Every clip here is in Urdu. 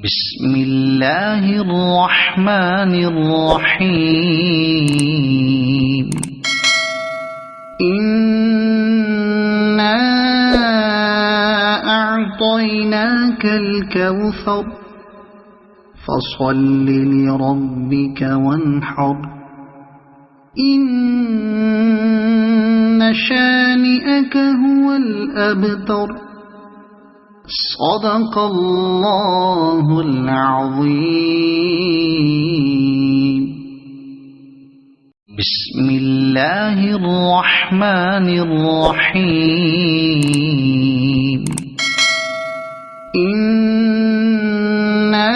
بسم الله الرحمن الرحيم إنا أعطيناك الكوثر فصل لربك وانحر إن شانئك هو الأبتر صدق الله العظيم. بسم الله الرحمن الرحيم إنا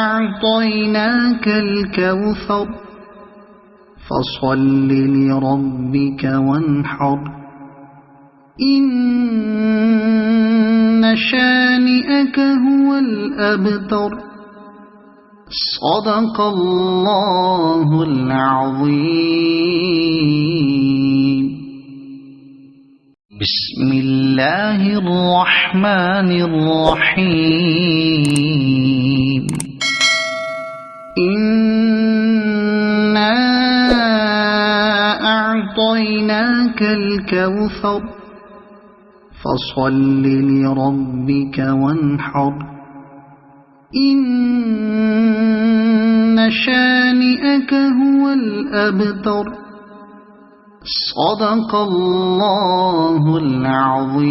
أعطيناك الكوثر فصل لربك وانحر إن شانئك هو الأبتر صدق الله العظيم. بسم الله الرحمن الرحيم إنا أعطيناك الكوثر فصل لربك وانحر إن شانئك هو الأبتر صدق الله العظيم.